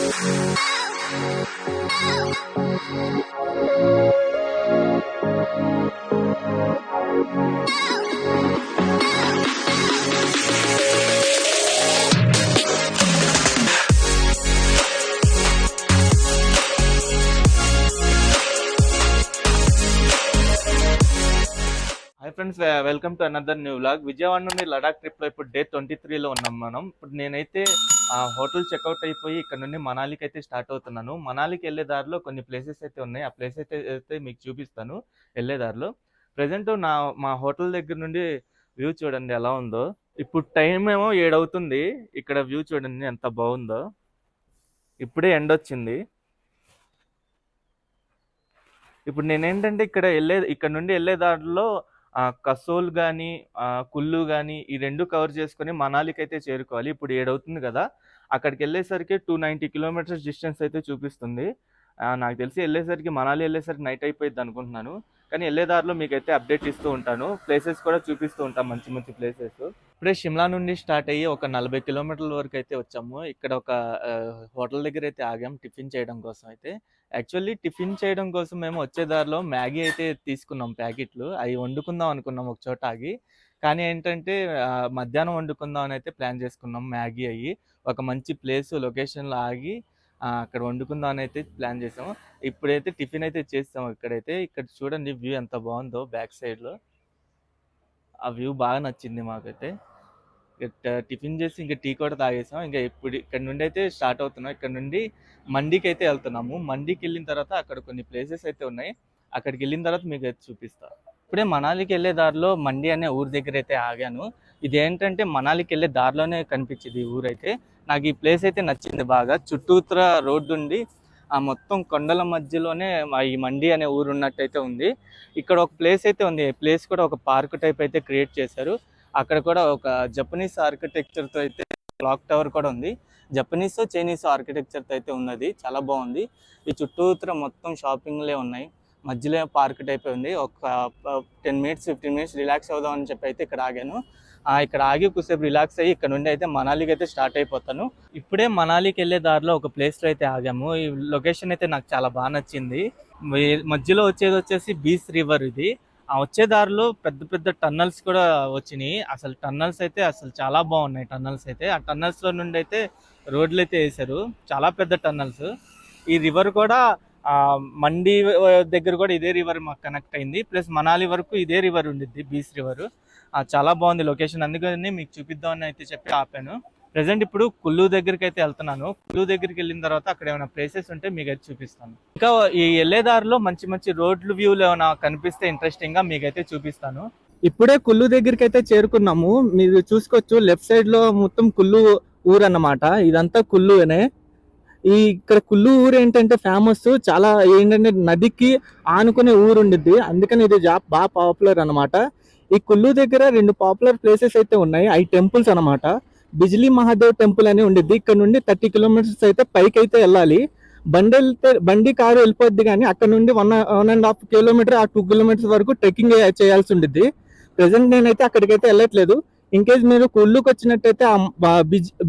Hi friends, welcome to another new vlog. Vijayawada నుండి లడాక్ ట్రిప్లో ఇప్పుడు డే 23లో ఉన్నాం మనం. ఇప్పుడు నేనైతే హోటల్ చెక్అవుట్ అయిపోయి ఇక్కడ నుండి మనాలికి అయితే స్టార్ట్ అవుతున్నాను. మనాలికి వెళ్ళే దారిలో కొన్ని ప్లేసెస్ అయితే ఉన్నాయి. ఆ ప్లేస్ అయితే మీకు చూపిస్తాను వెళ్ళే దారిలో. ప్రజెంట్ మా హోటల్ దగ్గర నుండి వ్యూ చూడండి ఎలా ఉందో. ఇప్పుడు టైం ఏమో 7 అవుతుంది. ఇక్కడ వ్యూ చూడండి ఎంత బాగుందో. ఇప్పుడే ఎండ్ వచ్చింది. ఇప్పుడు నేనేంటంటే ఇక్కడ నుండి వెళ్ళే దారిలో కసోల్ కానీ కుల్లు కానీ ఈ రెండు కవర్ చేసుకొని మనాలికి అయితే చేరుకోవాలి. ఇప్పుడు 7 అవుతుంది కదా, అక్కడికి వెళ్ళేసరికి 290 కిలోమీటర్స్ డిస్టెన్స్ అయితే చూపిస్తుంది. నాకు తెలిసి మనాలి వెళ్ళేసరికి నైట్ అయిపోయింది అనుకుంటున్నాను. కానీ వెళ్ళే దారిలో మీకైతే అప్డేట్ ఇస్తూ ఉంటాను. ప్లేసెస్ కూడా చూపిస్తూ ఉంటాను, మంచి మంచి ప్లేసెస్. ఇప్పుడే షిమ్లా నుండి స్టార్ట్ అయ్యి ఒక 40 కిలోమీటర్ల వరకు అయితే వచ్చాము. ఇక్కడ ఒక హోటల్ దగ్గర అయితే ఆగాం టిఫిన్ చేయడం కోసం అయితే. యాక్చువల్లీ టిఫిన్ చేయడం కోసం మేము వచ్చే దారిలో మ్యాగీ అయితే తీసుకున్నాం ప్యాకెట్లు. అవి వండుకుందాం అనుకున్నాం ఒక చోట ఆగి. కానీ ఏంటంటే మధ్యాహ్నం వండుకుందాం అని అయితే ప్లాన్ చేసుకున్నాం. మ్యాగీ అయ్యి ఒక మంచి లొకేషన్లో ఆగి అక్కడ వండుకుందాం అని అయితే ప్లాన్ చేసాము. ఇప్పుడైతే టిఫిన్ అయితే చేస్తాము ఇక్కడైతే. ఇక్కడ చూడండి వ్యూ ఎంత బాగుందో బ్యాక్ సైడ్లో. ఆ వ్యూ బాగా నచ్చింది మాకైతే. టిఫిన్ చేసి ఇంకా టీ కూడా తాగేసాం. ఇంకా ఇప్పుడు ఇక్కడ నుండి అయితే స్టార్ట్ అవుతున్నాం. ఇక్కడ నుండి మండీకి అయితే వెళ్తున్నాము. మండీకి వెళ్ళిన తర్వాత అక్కడ కొన్ని ప్లేసెస్ అయితే ఉన్నాయి. అక్కడికి వెళ్ళిన తర్వాత మీకు అయితే చూపిస్తా. ఇప్పుడే మనాలికి వెళ్ళే దారిలో మండి అనే ఊరి దగ్గర అయితే ఆగాను. ఇదేంటంటే మనాలికి వెళ్ళే దారిలోనే కనిపించింది ఈ ఊరైతే. నాకు ఈ ప్లేస్ అయితే నచ్చింది బాగా. చుట్టూతర రోడ్డు ఉండి మొత్తం కొండల మధ్యలోనే ఈ మండి అనే ఊరు ఉన్నట్టయితే ఉంది. ఇక్కడ ఒక ప్లేస్ అయితే ఉంది. ప్లేస్ కూడా ఒక పార్క్ టైప్ అయితే క్రియేట్ చేశారు. అక్కడ కూడా ఒక జపనీస్ ఆర్కిటెక్చర్తో అయితే క్లాక్ టవర్ కూడా ఉంది. జపనీస్ చైనీస్ ఆర్కిటెక్చర్తో అయితే ఉన్నది, చాలా బాగుంది. ఈ చుట్టూతర మొత్తం షాపింగ్లే ఉన్నాయి. మధ్యలో పార్క్ టైప్ ఉంది. ఒక 10 మినిట్స్ 15 మినిట్స్ రిలాక్స్ అవుదాం అని చెప్పి అయితే ఇక్కడ ఆగాను. ఇక్కడ ఆగి కొద్దిసేపు రిలాక్స్ అయ్యి ఇక్కడ నుండి అయితే మనాలికి అయితే స్టార్ట్ అయిపోతాను. ఇప్పుడే మనాలికి వెళ్ళే దారిలో ఒక ప్లేస్లో అయితే ఆగాము. ఈ లొకేషన్ అయితే నాకు చాలా బాగా నచ్చింది. మధ్యలో వచ్చేసి బీచ్ రివర్ ఇది. వచ్చే దారిలో పెద్ద పెద్ద టన్నల్స్ కూడా వచ్చినాయి. అసలు టన్నల్స్ అయితే చాలా బాగున్నాయి. టన్నల్స్ అయితే ఆ టన్నల్స్లో నుండి అయితే రోడ్లు అయితే వేశారు, చాలా పెద్ద టన్నల్స్. ఈ రివర్ కూడా మండి దగ్గర కూడా ఇదే రివర్ మాకు కనెక్ట్ అయింది. ప్లస్ మనాలి వరకు ఇదే రివర్ ఉండిద్ది, బీచ్ రివర్. చాలా బాగుంది లొకేషన్. అందుకని మీకు చూపిద్దామని అయితే చెప్పి ఆపాను. ప్రజెంట్ ఇప్పుడు కుల్లు దగ్గరికి అయితే వెళ్తున్నాను. కుల్లు దగ్గరికి వెళ్ళిన తర్వాత అక్కడ ఏమైనా ప్లేసెస్ ఉంటే మీకు అయితే చూపిస్తాను. ఇంకా ఈ వెళ్ళేదారిలో మంచి మంచి రోడ్లు వ్యూలు ఏమైనా కనిపిస్తే ఇంట్రెస్టింగ్ గా మీకైతే చూపిస్తాను. ఇప్పుడే కుల్లు దగ్గరికి అయితే చేరుకున్నాము. మీరు చూసుకోవచ్చు లెఫ్ట్ సైడ్ లో మొత్తం కుల్లు ఊరు అన్నమాట. ఇదంతా కుల్లునే. ఇక్కడ కుల్లు ఊరు ఏంటంటే ఫేమస్, చాలా ఏంటంటే నదికి ఆనుకునే ఊరు ఉండిద్ది. అందుకని ఇది బాగా పాపులర్ అనమాట. ఈ కుల్లు దగ్గర 2 పాపులర్ ప్లేసెస్ అయితే ఉన్నాయి. అవి టెంపుల్స్ అనమాట. బిజ్లీ మహాదేవ్ టెంపుల్ అని ఉండిద్ది. ఇక్కడ నుండి 30 కిలోమీటర్స్ అయితే పైకి అయితే వెళ్ళాలి. బండి కారు వెళ్ళిపోద్ది, కానీ అక్కడ నుండి 1.5 కిలోమీటర్ 2 కిలోమీటర్స్ వరకు ట్రెక్కింగ్ చేయాల్సి ఉండిద్ది. ప్రెసెంట్ నేనైతే అక్కడికైతే వెళ్ళట్లేదు. ఇన్ కేస్ మీరు కుల్లుకి వచ్చినట్టయితే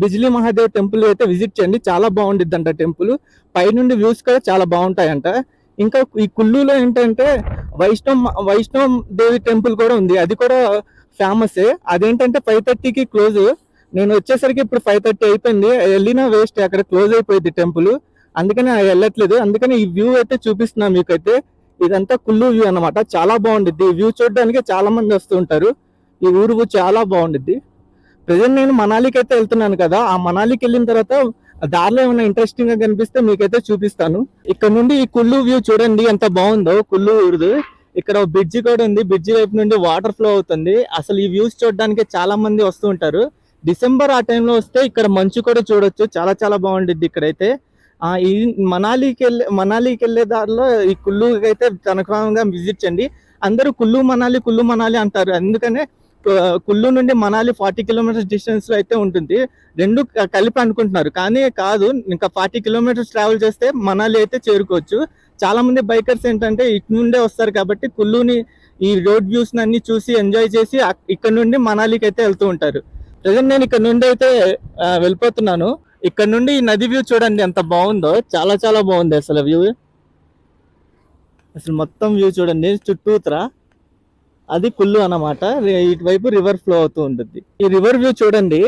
బిజ్లీ మహాదేవ్ టెంపుల్ అయితే విజిట్ చేయండి, చాలా బాగుండిద్ది అంట టెంపుల్. పైనుండి వ్యూస్ కూడా చాలా బాగుంటాయంట. ఇంకా ఈ కుల్లులో ఏంటంటే వైష్ణవ్ దేవి టెంపుల్ కూడా ఉంది. అది కూడా ఫేమస్. అదేంటంటే 5:30కి క్లోజ్. నేను వచ్చేసరికి ఇప్పుడు 5:30 అయిపోయింది. వెళ్ళినా వేస్ట్, అక్కడ క్లోజ్ అయిపోయింది టెంపుల్. అందుకని వెళ్ళట్లేదు. అందుకని ఈ వ్యూ అయితే చూపిస్తున్నాను మీకైతే. ఇదంతా కుల్లు వ్యూ అనమాట, చాలా బాగుండిద్ది. ఈ వ్యూ చూడడానికి చాలా మంది వస్తూ ఉంటారు. ఈ ఊరు చాలా బాగుండిద్ది. ప్రజెంట్ నేను మనాలికి అయితే వెళ్తున్నాను కదా, ఆ మనాలికి వెళ్ళిన తర్వాత దారిలో ఏమైనా ఇంట్రెస్టింగ్ గా కనిపిస్తే మీకైతే చూపిస్తాను. ఇక్కడ నుండి ఈ కుల్లు వ్యూ చూడండి ఎంత బాగుందో. కుల్లు ఊరుది. ఇక్కడ బ్రిడ్జి కూడా ఉంది. బ్రిడ్జి వైపు నుండి వాటర్ ఫ్లో అవుతుంది. అసలు ఈ వ్యూస్ చూడడానికి చాలా మంది వస్తూ ఉంటారు. డిసెంబర్ ఆ టైంలో వస్తే ఇక్కడ మంచు కూడా చూడొచ్చు, చాలా చాలా బాగుండిద్ది ఇక్కడైతే. ఈ మనాలికి వెళ్ళే దారిలో ఈ కుల్లుకి అయితే కన్ఫర్మ్గా విజిట్ చేయండి. అందరూ కుల్లు మనాలి అంటారు. అందుకనే కుల్లు నుండి మనాలి 40 కిలోమీటర్స్ డిస్టెన్స్ లో అయితే ఉంటుంది. రెండు కలిపి అనుకుంటున్నారు, కానీ కాదు. ఇంకా 40 కిలోమీటర్స్ ట్రావెల్ చేస్తే మనాలి అయితే చేరుకోవచ్చు. చాలా మంది బైకర్స్ ఏంటంటే ఇటు నుండే వస్తారు కాబట్టి కుల్లుని ఈ రోడ్ వ్యూస్ అన్ని చూసి ఎంజాయ్ చేసి ఇక్కడ నుండి మనాలికి అయితే వెళ్తూ ఉంటారు. ప్రజెంట్ నేను ఇక్కడ నుండి అయితే వెళ్ళిపోతున్నాను. ఇక్కడ నుండి ఈ నది వ్యూ చూడండి ఎంత బాగుందో, చాలా చాలా బాగుంది అసలు వ్యూ. అసలు మొత్తం వ్యూ చూడండి చుట్టూతర. అది కుల్లు అన్నమాట. ఇటువైపు రివర్ ఫ్లో అవుతూ ఉంటుంది. ఈ రివర్ వ్యూ చూడండి.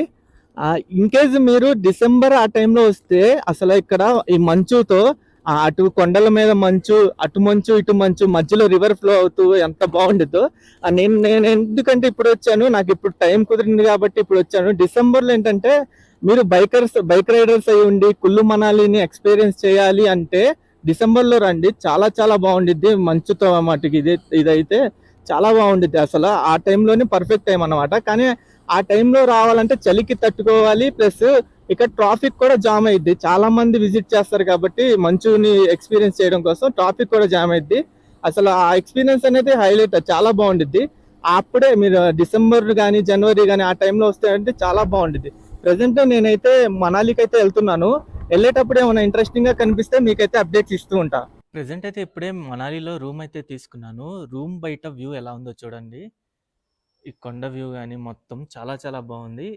ఇన్ కేస్ మీరు డిసెంబర్ ఆ టైంలో వస్తే అసలు ఇక్కడ ఈ మంచుతో అటు కొండల మీద మంచు, అటు మంచు ఇటు మంచు, మధ్యలో రివర్ ఫ్లో అవుతూ ఎంత బాగుండిద్దో. నేను ఎందుకంటే ఇప్పుడు వచ్చాను, నాకు ఇప్పుడు టైం కుదిరింది కాబట్టి ఇప్పుడు వచ్చాను. డిసెంబర్లో ఏంటంటే మీరు బైక్ రైడర్స్ అయి ఉండి కుల్లు మనాలిని ఎక్స్పీరియన్స్ చేయాలి అంటే డిసెంబర్లో రండి. చాలా చాలా బాగుండిద్ది మంచుతో మటుకు. ఇదైతే చాలా బాగుండిద్ది అసలు. ఆ టైంలోనే పర్ఫెక్ట్ టైం అన్నమాట. కానీ ఆ టైంలో రావాలంటే చలికి తట్టుకోవాలి. ప్లస్ ఇక్కడ ట్రాఫిక్ కూడా జామ్ అయ్యిద్ది. చాలా మంది విజిట్ చేస్తారు కాబట్టి మంచుని ఎక్స్పీరియన్స్ చేయడం కోసం ట్రాఫిక్ కూడా జామ్ అయ్యిద్ది. అసలు ఆ ఎక్స్పీరియన్స్ అనేది హైలైట్, చాలా బాగుండిద్ది. అప్పుడే మీరు డిసెంబర్ కానీ జనవరి కానీ ఆ టైంలో వస్తే అంటే చాలా బాగుండిద్ది. ప్రజెంట్ నేనైతే మనాలికి అయితే వెళ్తున్నాను. వెళ్ళేటప్పుడు ఏమైనా ఇంట్రెస్టింగ్ గా కనిపిస్తే మీకైతే అప్డేట్స్ ఇస్తూ ఉంటా. ప్రెజెంట్ అయితే ఇప్పుడే మనాలిలో రూమ్ అయితే తీసుకున్నాను. రూమ్ బయట వ్యూ ఎలా ఉందో చూడండి. ఈ కొండ వ్యూ గాని మొత్తం చాలా చాలా బాగుంది.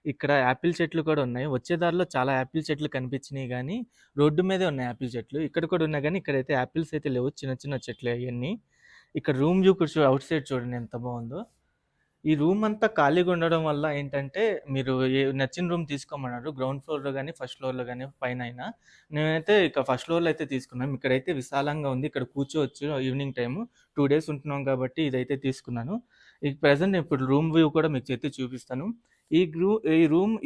ఇక్కడ యాపిల్ చెట్లు కూడా ఉన్నాయి. వచ్చే దారిలో చాలా యాపిల్ చెట్లు కనిపించినాయి గానీ, రోడ్డు మీదే ఉన్నాయి యాపిల్ చెట్లు. ఇక్కడ కూడా ఉన్నాయి గానీ, ఇక్కడైతే యాపిల్స్ అయితే లేవు. చిన్న చిన్న చెట్లే అయన్నీ. ఇక్కడ రూమ్ వ్యూ కూడా అవుట్ సైడ్ చూడండి ఎంత బాగుందో. ఈ రూమ్ అంతా ఖాళీగా ఉండడం వల్ల ఏంటంటే, మీరు నచ్చిన రూమ్ తీసుకోమన్నారు. గ్రౌండ్ ఫ్లోర్‌లో గాని, ఫస్ట్ ఫ్లోర్‌లో గాని పైనైనా. నేనైతే ఇక ఫస్ట్ ఫ్లోర్‌లో అయితే తీసుకున్నాం. ఇక్కడైతే విశాలంగా ఉంది. ఇక్కడ కూర్చోవచ్చు ఈవినింగ్ టైము. 2 డేస్ ఉంటున్నాం కాబట్టి ఇదైతే తీసుకున్నాను. ప్రెజెంట్ ఇప్పుడు రూమ్ వ్యూ కూడా మీకు అయితే చూపిస్తాను.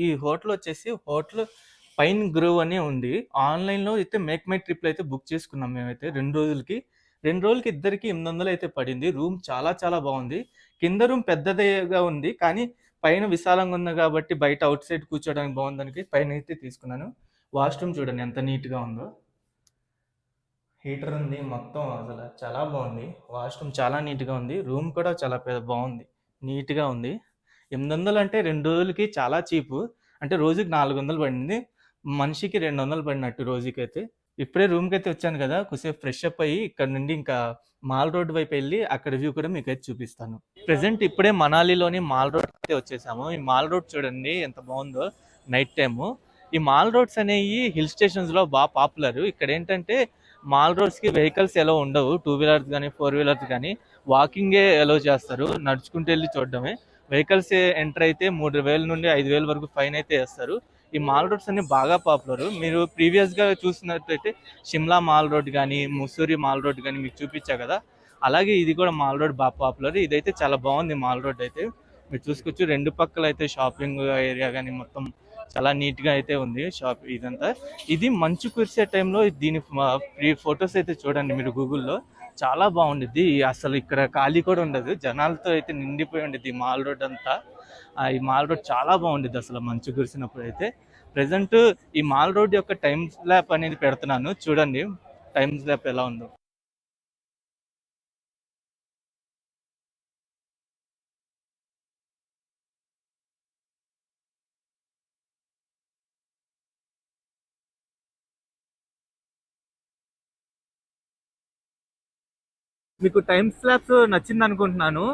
ఈ హోటల్ వచ్చేసి హోటల్ పైన్ గ్రోవ్ అని ఉంది. ఆన్‌లైన్‌లో అయితే మేక్ మై ట్రిప్‌లో అయితే బుక్ చేసుకున్నాం మేమైతే 2 రోజులకి. 2 రోజులకి ఇద్దరికి 800 అయితే పడింది. రూమ్ చాలా చాలా బాగుంది. కింద రూమ్ పెద్దదిగా ఉంది. కానీ పైన విశాలంగా ఉంది కాబట్టి బయట ఔట్ సైడ్ కూర్చోవడానికి బాగుందనికి పైన అయితే తీసుకున్నాను. వాష్‌రూమ్ చూడండి ఎంత నీట్‌గా ఉందో. హీటర్ ఉంది. మొత్తం అసలు చాలా బాగుంది. వాష్‌రూమ్ చాలా నీట్‌గా ఉంది. రూమ్ కూడా చాలా బాగుంది. నీట్‌గా ఉంది. 800 అంటే 2 రోజులకి చాలా చీపు. అంటే రోజుకి 400 పడింది. మనిషికి 200 పడినట్టు రోజుకైతే. ఇప్పుడే రూమ్‌కైతే వచ్చాను కదా! కొద్దిసేపు ఫ్రెష్ అప్ అయ్యి ఇక్కడ నుండి ఇంకా మాల్ రోడ్ వైపు వెళ్ళి అక్కడ వ్యూ కూడా మీకైతే చూపిస్తాను. ప్రెజెంట్ ఇప్పుడే మనాలిలోని మాల్ రోడ్ అయితే వచ్చేసాము. ఈ మాల్ రోడ్ చూడండి ఎంత బాగుందో నైట్ టైము. ఈ మాల్ రోడ్స్ అనేవి హిల్ స్టేషన్స్‌లో పాపులర్. ఇక్కడ ఏంటంటే మాల్ రోడ్స్‌కి వెహికల్స్ ఎలో ఉండవు. 2 వీలర్స్ గానీ, 4 వీలర్స్ గానీ వాకింగే ఎలో చేస్తారు. నడుచుకుంటూ వెళ్ళి చూడడమే. వెహికల్స్ ఎంటర్ అయితే 3000 నుండి 5000 వరకు ఫైన్ అయితే వేస్తారు. ఈ మాల్ రోడ్స్ అన్ని బాగా పాపులర్. మీరు ప్రీవియస్‌గా చూసినట్లయితే షిమ్లా మాల్ రోడ్ గానీ, ముస్సూరి మాల్ రోడ్ గానీ మీకు చూపించా కదా! అలాగే ఇది కూడా మాల్ రోడ్ బాగా పాపులర్. ఇదైతే చాలా బాగుంది మాల్ రోడ్ అయితే. మీరు చూసుకోవచ్చు 2 పక్కల అయితే షాపింగ్ ఏరియా గానీ మొత్తం చాలా నీట్‌గా అయితే ఉంది షాప్ ఇదంతా. ఇది మంచు కురిసే టైంలో దీని ఫొటోస్ అయితే చూడండి మీరు గూగుల్‌లో. చాలా బాగుండిద్ది. అసలు ఇక్కడ ఖాళీ కూడా ఉండదు. జనాలతో అయితే నిండిపోయి ఉండిద్ది ఈ మాల్ రోడ్ అంతా. ఈ మాల్ రోడ్ చాలా బాగుండిద్ది అసలు మంచు కురిసినప్పుడు అయితే. ప్రెజెంట్ ఈ మాల్ రోడ్ యొక్క టైమ్ స్లాప్ అనేది పెడుతున్నాను చూడండి. టైమ్ స్లాప్ ఎలా ఉందో. మీకు టైమ్ స్లాప్స్ నచ్చింది అనుకుంటున్నాను.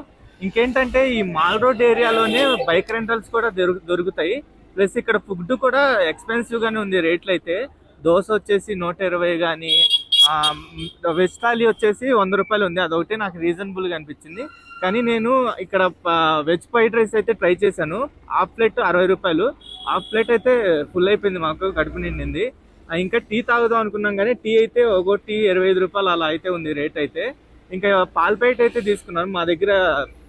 ఇంకేంటంటే ఈ మాల్ రోడ్ ఏరియాలోనే బైక్ రెంటల్స్ కూడా దొరుకుతాయి. ప్లస్ ఇక్కడ ఫుడ్ కూడా ఎక్స్పెన్సివ్ గానే ఉంది రేట్లు అయితే. దోశ వచ్చేసి 120 కానీ, వెజ్ థాలీ వచ్చేసి 100 రూపాయలు ఉంది. అదొకటి నాకు రీజనబుల్గా అనిపించింది. కానీ నేను ఇక్కడ వెజ్ ఫ్రైడ్ రైస్ అయితే ట్రై చేశాను. హాఫ్ ప్లేట్ 60 రూపాయలు. హాఫ్ ప్లేట్ అయితే ఫుల్ అయిపోయింది, మాకు కడుపు నిండింది. ఇంకా టీ తాగుదాం అనుకున్నాం కానీ టీ అయితే ఒకటి 25 రూపాయలు అలా అయితే ఉంది రేట్ అయితే. ఇంకా పాల ప్యాకెట్ అయితే తీసుకున్నాను. మా దగ్గర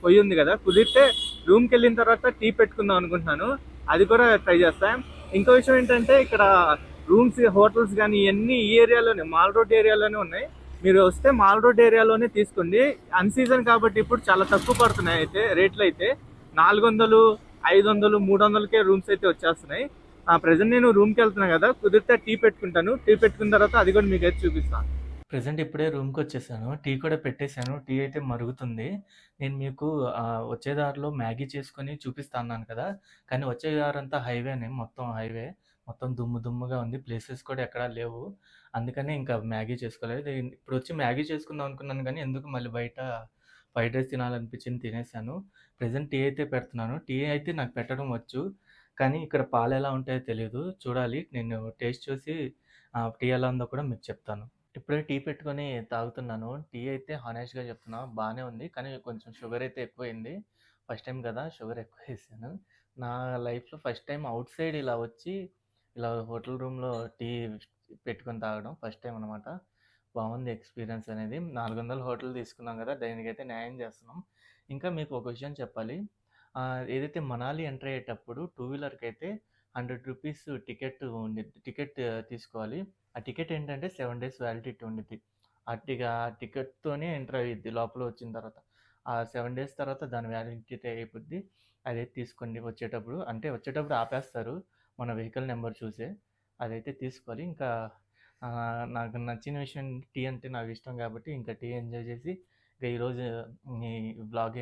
పొయ్యి ఉంది కదా, కుదిరితే రూమ్కి వెళ్ళిన తర్వాత టీ పెట్టుకుందాం అనుకుంటున్నాను. అది కూడా ట్రై చేస్తాం. ఇంకో విషయం ఏంటంటే ఇక్కడ రూమ్స్, హోటల్స్ కానీ ఇవన్నీ ఈ ఏరియాలోనే, మాల్ రోడ్ ఏరియాలోనే ఉన్నాయి. మీరు వస్తే మాల్ రోడ్ ఏరియాలోనే తీసుకోండి. అన్ సీజన్ కాబట్టి ఇప్పుడు చాలా తక్కువ పడుతున్నాయి అయితే రేట్లు అయితే. 400, 500, 300కే రూమ్స్ అయితే వచ్చేస్తున్నాయి. ప్రెజెంట్ నేను రూమ్కి వెళ్తున్నాను కదా, కుదిరితే టీ పెట్టుకుంటాను. టీ పెట్టుకున్న తర్వాత అది కూడా మీకు అయితే చూపిస్తాను. ప్రెజెంట్ ఇప్పుడే రూమ్కి వచ్చేసాను. టీ కూడా పెట్టేశాను. టీ అయితే మరుగుతుంది. నేను మీకు వచ్చే దారిలో మ్యాగీ చేసుకొని చూపిస్తా అన్నాను కదా! కానీ వచ్చే దారంతా హైవేనే, మొత్తం హైవే. మొత్తం దుమ్ము దుమ్ముగా ఉంది. ప్లేసెస్ కూడా ఎక్కడా లేవు. అందుకనే ఇంకా మ్యాగీ చేసుకోలేదు. ఇప్పుడు వచ్చి మ్యాగీ చేసుకుందాం అనుకున్నాను కానీ ఎందుకు మళ్ళీ బయట ఫ్రైడ్ రైస్ తినాలనిపించింది, తినేసాను. ప్రెజెంట్ టీ అయితే పెడుతున్నాను. టీ అయితే నాకు పెట్టడం వచ్చు. కానీ ఇక్కడ పాలెలా ఉంటాయో తెలీదు. చూడాలి. నేను టేస్ట్ చూసి టీ ఎలా ఉందో కూడా మీకు చెప్తాను. ఇప్పుడే టీ పెట్టుకొని తాగుతున్నాను. టీ అయితే హానెస్ట్‌గా చెప్తున్నా బానే ఉంది. కానీ కొంచెం షుగర్ అయితే ఎక్కువైంది. ఫస్ట్ టైమ్ కదా! షుగర్ ఎక్కువేశాను. నా లైఫ్‌లో ఫస్ట్ టైమ్ ఔట్ సైడ్ ఇలా వచ్చి, ఇలా హోటల్ రూమ్‌లో టీ పెట్టుకొని తాగడం ఫస్ట్ టైమ్ అనమాట. బావుంది ఎక్స్‌పీరియన్స్ అనేది. 400 హోటల్ తీసుకున్నాం కదా! దానికైతే న్యాయం చేస్తున్నాం. ఇంకా మీకు ఒక విషయం చెప్పాలి. ఏదైతే మనాలి ఎంటర్ అయ్యేటప్పుడు టూ వీలర్‌కైతే రూ. 100 టికెట్ ఉండిద్ది. టికెట్ తీసుకోవాలి. ఆ టికెట్ ఏంటంటే 7 డేస్ వ్యాలిడిటీ ఉండిద్ది. ఆ టికెట్‌తోనే ఎంటర్ అయ్యిద్ది లోపల వచ్చిన తర్వాత. ఆ 7 డేస్ తర్వాత దాని వ్యాలిడిటీ అయిపోద్ది. అదైతే తీసుకోండి వచ్చేటప్పుడు. అంటే వచ్చేటప్పుడు ఆపేస్తారు. మన వెహికల్ నంబర్ చూసే. అదైతే తీసుకోవాలి. ఇంకా నాకు నచ్చిన విషయం టీ అంటే నాకు ఇష్టం కాబట్టి ఇంకా టీ ఎంజాయ్ చేసి ఇక ఈరోజు ఈ వ్లాగ్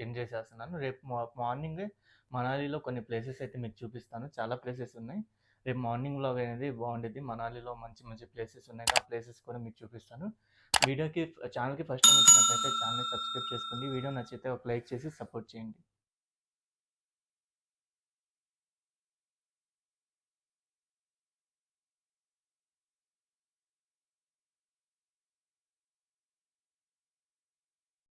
ఎంజాయ్ చేస్తున్నాను. రేపు మార్నింగే మనాలిలో కొన్ని ప్లేసెస్ అయితే మీకు చూపిస్తాను. చాలా ప్లేసెస్ ఉన్నాయి. రేపు మార్నింగ్ వ్లాగ్ అనేది బాగుండిద్ది. మనాలిలో మంచి మంచి ప్లేసెస్ ఉన్నాయి. ఆ ప్లేసెస్ కూడా మీకు చూపిస్తాను. ఛానల్‌కి ఫస్ట్ టైమ్ వచ్చినట్టయితే ఛానల్‌ని సబ్స్క్రైబ్ చేసుకోండి. వీడియో నచ్చితే ఒక లైక్ చేసి సపోర్ట్ చేయండి.